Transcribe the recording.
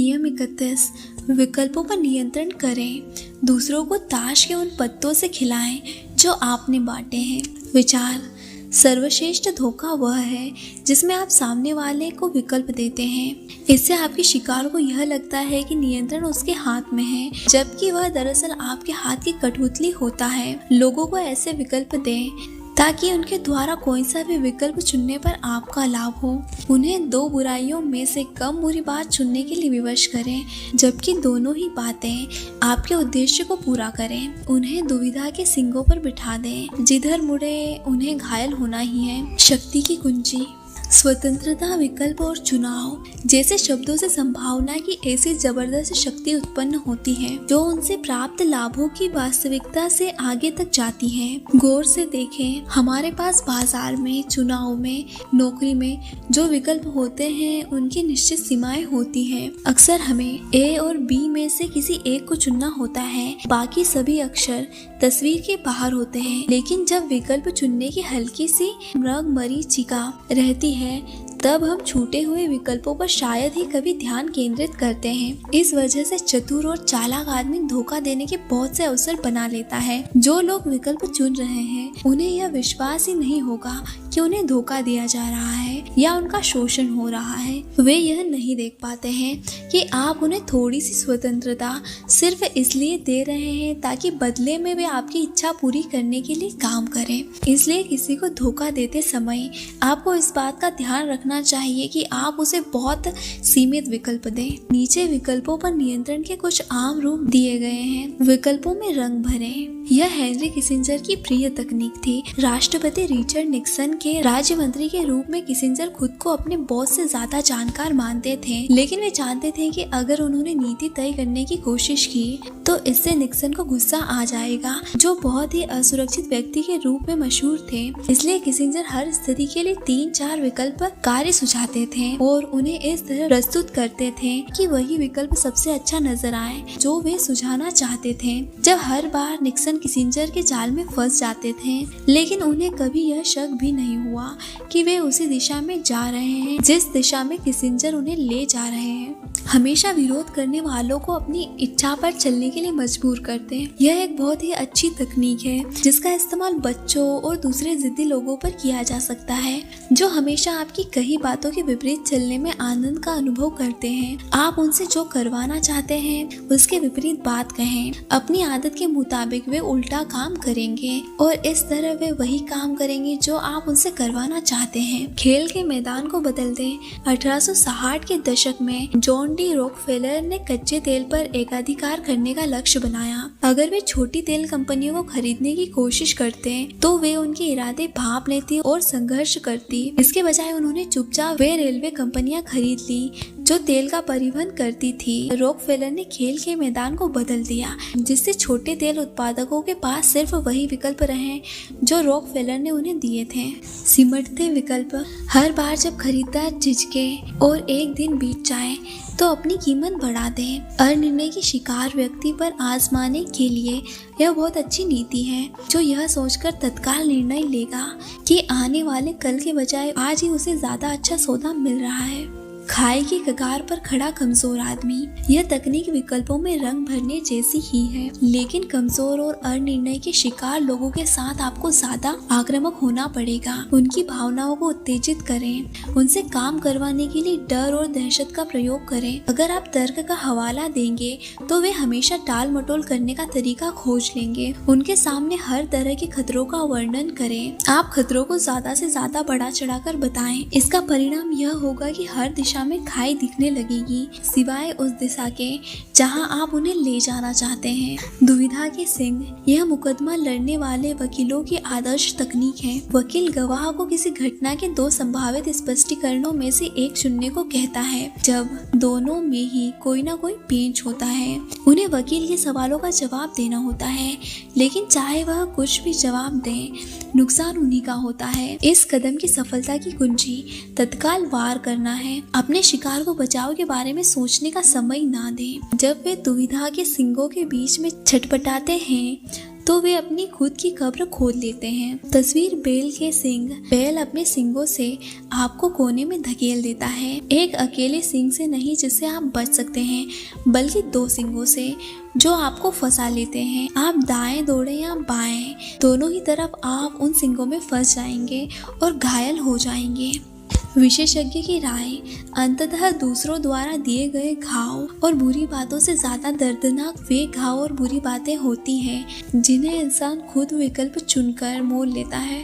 नियम 31, विकल्पों पर नियंत्रण करें। दूसरों को ताश के उन पत्तों से खिलाएं जो आपने बांटे हैं। विचार, सर्वश्रेष्ठ धोखा वह है जिसमें आप सामने वाले को विकल्प देते हैं। इससे आपके शिकार को यह लगता है कि नियंत्रण उसके हाथ में है, जबकि वह दरअसल आपके हाथ की कठपुतली होता है। लोगों को ऐसे विकल्प दें ताकि उनके द्वारा कोई सा भी विकल्प चुनने पर आपका लाभ हो। उन्हें दो बुराइयों में से कम बुरी बात चुनने के लिए विवश करें, जबकि दोनों ही बातें आपके उद्देश्य को पूरा करें। उन्हें दुविधा के सींगों पर बिठा दें, जिधर मुड़े उन्हें घायल होना ही है। शक्ति की कुंजी, स्वतंत्रता, विकल्प और चुनाव जैसे शब्दों से संभावना की ऐसी जबरदस्त शक्ति उत्पन्न होती है जो उनसे प्राप्त लाभों की वास्तविकता से आगे तक जाती है। गौर से देखें, हमारे पास बाजार में, चुनाव में, नौकरी में जो विकल्प होते हैं उनकी निश्चित सीमाएं होती हैं। अक्सर हमें ए और बी में से किसी एक को चुनना होता है, बाकी सभी अक्षर तस्वीर के बाहर होते हैं। लेकिन जब विकल्प चुनने की हल्की सी मरीचिका रहती है, तब हम छूटे हुए विकल्पों पर शायद ही कभी ध्यान केंद्रित करते हैं। इस वजह से चतुर और चालाक आदमी धोखा देने के बहुत से अवसर बना लेता है। जो लोग विकल्प चुन रहे हैं उन्हें यह विश्वास ही नहीं होगा कि उन्हें धोखा दिया जा रहा है या उनका शोषण हो रहा है। वे यह नहीं देख पाते हैं कि आप उन्हें थोड़ी सी स्वतंत्रता सिर्फ इसलिए दे रहे हैं ताकि बदले में वे आपकी इच्छा पूरी करने के लिए काम करें। इसलिए किसी को धोखा देते समय आपको इस बात का ध्यान रखना चाहिए कि आप उसे बहुत सीमित विकल्प दें। नीचे विकल्पों पर नियंत्रण के कुछ आम रूप दिए गए हैं। विकल्पों में रंग भरें। यह हेनरी किसिंजर की प्रिय तकनीक थी। राष्ट्रपति रिचर्ड निक्सन के राज्य मंत्री के रूप में किसिंजर खुद को अपने बॉस से ज्यादा जानकार मानते थे, लेकिन वे जानते थे कि अगर उन्होंने नीति तय करने की कोशिश की तो इससे निक्सन को गुस्सा आ जाएगा, जो बहुत ही असुरक्षित व्यक्ति के रूप में मशहूर थे। इसलिए किसिंजर हर स्थिति के लिए 3-4 विकल्प कार्य सुझाते थे और उन्हें इस तरह प्रस्तुत करते थे कि वही विकल्प सबसे अच्छा नजर आए जो वे सुझाना चाहते थे। जब हर बार निक्सन किसिंजर के जाल में फंस जाते थे, लेकिन उन्हें कभी यह शक भी नहीं हुआ कि वे उसी दिशा में जा रहे हैं जिस दिशा में किसिंजर उन्हें ले जा रहे हैं। हमेशा विरोध करने वालों को अपनी इच्छा पर चलने के लिए मजबूर करते हैं। यह एक बहुत ही अच्छी तकनीक है जिसका इस्तेमाल बच्चों और दूसरे जिद्दी लोगों पर किया जा सकता है जो हमेशा आपकी कई बातों के विपरीत चलने में आनंद का अनुभव करते हैं। आप उनसे जो करवाना चाहते हैं उसके विपरीत बात कहें। अपनी आदत के मुताबिक वे उल्टा काम करेंगे और इस तरह वे वही काम करेंगे जो आप उनसे करवाना चाहते हैं। खेल के मैदान को बदल दें। 1860 के दशक में जॉन डी रॉकफेलर ने कच्चे तेल पर एकाधिकार करने का लक्ष्य बनाया। अगर वे छोटी तेल कंपनियों को खरीदने की कोशिश करते तो वे उनके इरादे भांप लेती और संघर्ष करती। इसके बजाय उन्होंने चुपचाप वे रेलवे कंपनियां खरीद ली जो तेल का परिवहन करती थी। रॉकफेलर ने खेल के मैदान को बदल दिया, जिससे छोटे तेल उत्पादकों के पास सिर्फ वही विकल्प रहे जो रॉकफेलर ने उन्हें दिए थे। सिमटते विकल्प। हर बार जब खरीदार झिझके और एक दिन बीत जाए तो अपनी कीमत बढ़ा दें। अनिर्णय की शिकार व्यक्ति पर आजमाने के लिए यह बहुत अच्छी नीति है जो यह सोचकर तत्काल निर्णय लेगा कि आने वाले कल के बजाय आज ही उसे ज्यादा अच्छा सौदा मिल रहा है। खाई की कगार पर खड़ा कमजोर आदमी। यह तकनीक विकल्पों में रंग भरने जैसी ही है, लेकिन कमजोर और अनिर्णय के शिकार लोगों के साथ आपको ज्यादा आक्रामक होना पड़ेगा। उनकी भावनाओं को उत्तेजित करें। उनसे काम करवाने के लिए डर और दहशत का प्रयोग करें। अगर आप तर्क का हवाला देंगे तो वे हमेशा टाल मटोल करने का तरीका खोज लेंगे। उनके सामने हर तरह के खतरों का वर्णन करें। आप खतरों को ज्यादा से ज्यादा बढ़ा चढ़ाकर बताएं। इसका परिणाम यह होगा कि हर दिशा में खाई दिखने लगेगी, सिवाय उस दिशा के जहां आप उन्हें ले जाना चाहते हैं। दुविधा के सिंह। यह मुकदमा लड़ने वाले वकीलों की आदर्श तकनीक है। वकील गवाह को किसी घटना के 2 संभावित स्पष्टीकरणों में से एक चुनने को कहता है जब दोनों में ही कोई ना कोई पेंच होता है। उन्हें वकील के सवालों का जवाब देना होता है, लेकिन चाहे वह कुछ भी जवाब दें, नुकसान उन्हीं का होता है। इस कदम की सफलता की कुंजी तत्काल वार करना है। अपने शिकार को बचाव के बारे में सोचने का समय ना दें। जब वे दुविधा के सिंगों के बीच में छटपटाते हैं तो वे अपनी खुद की कब्र खोद लेते हैं। तस्वीर बैल के सींग। बैल अपने सींगों से आपको कोने में धकेल देता है। एक अकेले सींग से नहीं जिससे आप बच सकते हैं, बल्कि 2 सींगों से जो आपको फंसा लेते हैं। आप दाएं दौड़े या बाएं, दोनों ही तरफ आप उन सींगों में फंस जाएंगे और घायल हो जाएंगे। विशेषज्ञ की राय, अंततः दूसरों द्वारा दिए गए घाव और बुरी बातों से ज्यादा दर्दनाक वे घाव और बुरी बातें होती हैं जिन्हें इंसान खुद विकल्प चुनकर मोल लेता है।